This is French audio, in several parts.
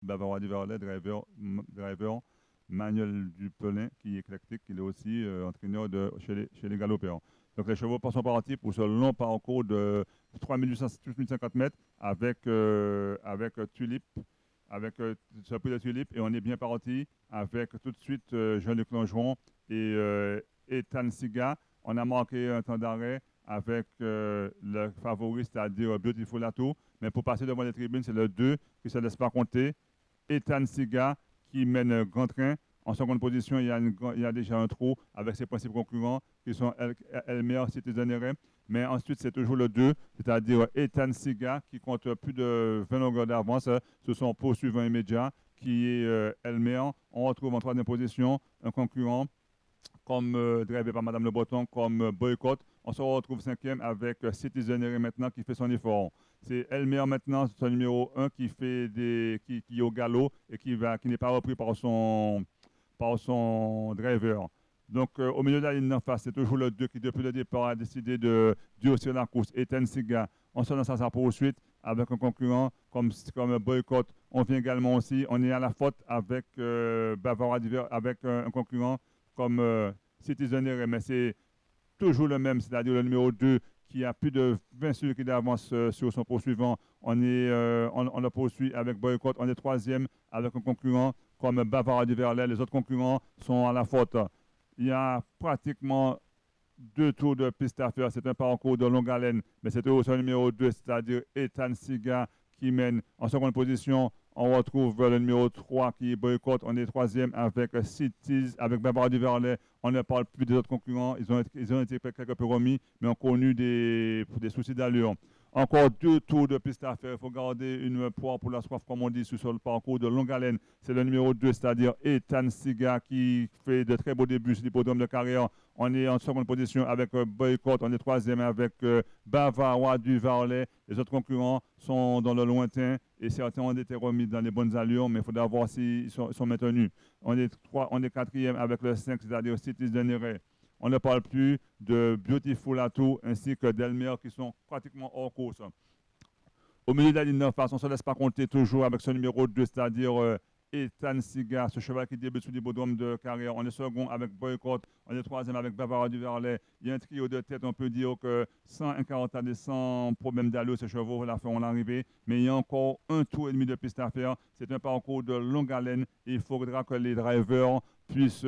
Bavarois du Varlet, driver Manuel Dupelin, qui est éclectique, il est aussi entraîneur chez les galopeurs. Donc les chevaux sont partis pour ce long parcours de 3850 mètres avec Tulipe, avec ce prix de Tulipe, et on est bien parti avec tout de suite Jean-Luc Langeron et Ethan Siga. On a marqué un temps d'arrêt avec le favori, c'est-à-dire Beautiful Atout. Mais pour passer devant les tribunes, c'est le 2 qui ne se laisse pas compter. Ethan Siga qui mène un grand train. En seconde position, il y a déjà un trou avec ses principaux concurrents qui sont Elmer, Citizen RM. Mais ensuite, c'est toujours le 2, c'est-à-dire Ethan Siga qui compte plus de 20 longueurs d'avance sur son poursuivant immédiat qui est Elmer. On retrouve en troisième position un concurrent comme drivé par Madame Le Breton, comme Boycott. On se retrouve cinquième avec Citizen RM maintenant qui fait son effort. C'est Elmer maintenant, son numéro 1 qui est au galop et qui n'est pas repris par son driver. Donc, au milieu de la ligne d'en face, c'est toujours le 2 qui, depuis le départ, a décidé de durcir la course. Ethan Siga, on se lance à sa poursuite avec un concurrent comme Boycott. On vient également aussi, on est à la faute avec Bavarois avec un concurrent comme Citizen RM, mais c'est toujours le même, c'est-à-dire le numéro 2 qui a plus de 20 secondes d'avance sur son poursuivant. On le poursuit avec Boycott. On est troisième avec un concurrent comme Bavarois du Verlet. Les autres concurrents sont à la faute. Il y a pratiquement 2 tours de piste à faire. C'est un parcours de longue haleine, mais c'est toujours son numéro 2, c'est-à-dire Ethan Siga qui mène en seconde position. On retrouve le numéro 3 qui est Boycott. On est troisième avec Cities, avec Bavarois du Verlet. On ne parle plus des autres concurrents. Ils ont été quelque peu remis, mais ont connu des soucis d'allure. Encore 2 tours de piste à faire. Il faut garder une poire pour la soif, comme on dit, sur le parcours de longue haleine. C'est le numéro 2, c'est-à-dire Ethan Siga, qui fait de très beaux débuts sur l'hippodrome de carrière. On est en seconde position avec Boycott. On est troisième avec Bavarois du Varlet. Les autres concurrents sont dans le lointain et certains ont été remis dans les bonnes allures, mais il faudra voir s'ils sont maintenus. On est quatrième avec le 5, c'est-à-dire Citizen RM. On ne parle plus de Beautiful Atout ainsi que d'Elmer qui sont pratiquement hors course. Au milieu de la ligne de face, on ne se laisse pas compter toujours avec ce numéro 2, c'est-à-dire Ethan Siga, ce cheval qui débute sur l'hippodrome de carrière. On est second avec Boycott, on est troisième avec Bavarois du Verlet. Il y a un trio de tête, on peut dire que sans incartade, sans problème d'allure, ces chevaux feront l'arrivée. Mais il y a encore 1 tour et demi de piste à faire. C'est un parcours de longue haleine. Il faudra que les drivers puissent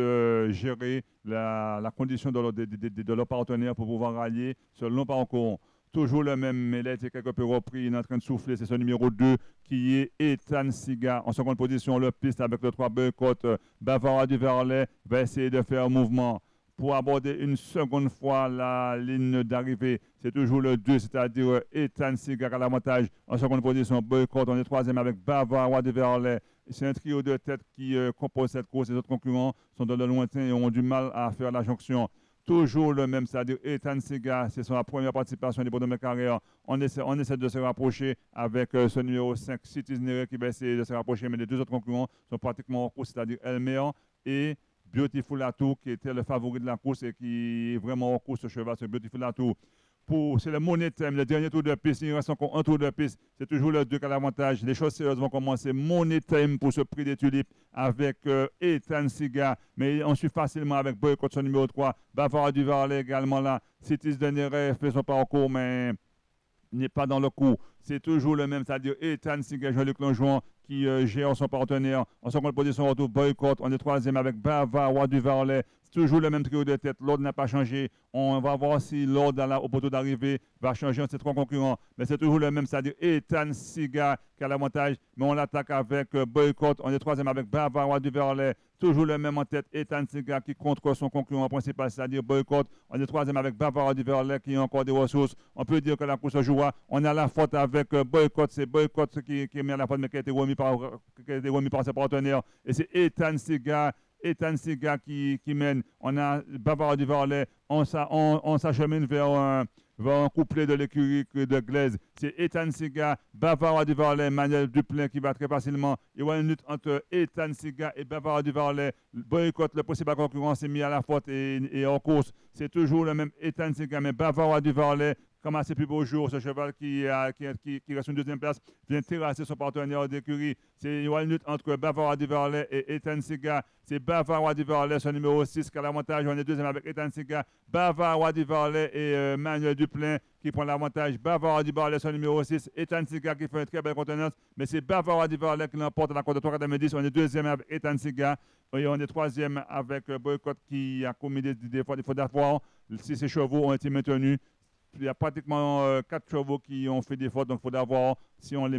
gérer la condition de leur partenaire pour pouvoir rallier ce long parcours. Toujours le même, mais il a été quelque peu repris, il est en train de souffler, c'est ce numéro 2 qui est Ethan Siga. En seconde position, le piste avec le 3 Boycott. Bavarois du Verlet va essayer de faire un mouvement pour aborder une seconde fois la ligne d'arrivée. C'est toujours le 2, c'est-à-dire Ethan Siga à l'avantage. En seconde position, Boycott. On est troisième avec Bavarois du Verlet. C'est un trio de tête qui compose cette course. Les autres concurrents sont dans le lointain et ont du mal à faire la jonction. Toujours le même, c'est-à-dire Ethan Siga, c'est sa première participation des bonhommes de carrière. On essaie de se rapprocher avec ce numéro 5, Citizen qui va essayer de se rapprocher, mais les 2 autres concurrents sont pratiquement en course, c'est-à-dire Elmer et Beautiful Atout, qui était le favori de la course et qui est vraiment en course ce cheval, ce Beautiful Atout. C'est le Money Time, le dernier tour de piste. Il reste encore un tour de piste. C'est toujours le 2 qui a l'avantage. Les choses sérieuses vont commencer. Money Time pour ce prix des tulipes avec Ethan Siga. Mais on suit facilement avec Boycott, son numéro 3. Bavarois du Varlet également là. Citizen RM fait son parcours, mais n'est pas dans le coup. C'est toujours le même, c'est-à-dire Ethan Siga, Jean-Luc Langeron qui gère son partenaire. En seconde position, on retrouve Boycott. On est troisième avec Bavarois du Varlet. C'est toujours le même trio de tête. L'ordre n'a pas changé. On va voir si l'ordre au poteau d'arrivée va changer entre ces 3 concurrents. Mais c'est toujours le même, c'est-à-dire Ethan Siga qui a l'avantage. Mais on l'attaque avec Boycott. On est troisième avec Bavarois du Verlet. Toujours le même en tête, Ethan Siga qui contre son concurrent principal, c'est-à-dire Boycott. On est troisième avec Bavarois du Verlet qui a encore des ressources. On peut dire que la course se jouera. On a la faute avec Boycott. C'est Boycott qui est mis à la faute, mais qui a été remis par ses partenaires. Et c'est Ethan Siga qui mène. On a Bavarois du Verlet. On s'achemine vers un couplet de l'écurie de Glaise. C'est Ethan Siga, Bavarois du Varlet, Manuel Duplain qui va très facilement. Il y a une lutte entre Ethan Siga et Bavarois du Varlet. Boycott, le possible concurrent, s'est mis à la faute et en course. C'est toujours le même Ethan Siga, mais Bavarois du Varlet commencer plus beau jour. Ce cheval qui reste une deuxième place vient terrasser son partenaire d'écurie. C'est une lutte entre Bavarois du Varlet et Ethan Siga. C'est Bavarois du Varlet, son numéro 6, qui a l'avantage. On est deuxième avec Ethan Siga. Bavarois du Varlet et Manuel Duplain qui prend l'avantage. Bavarois du Varlet, son numéro 6. Ethan Siga qui fait une très belle contenance. Mais c'est Bavarois du Varlet qui l'emporte à la cote de 3,90. On est deuxième avec Ethan Siga. Et on est troisième avec Boycott qui a commis des défauts d'avoir. Si ces chevaux ont été maintenus, il y a pratiquement 4 chevaux qui ont fait des fautes. Donc il faut d'abord, si on les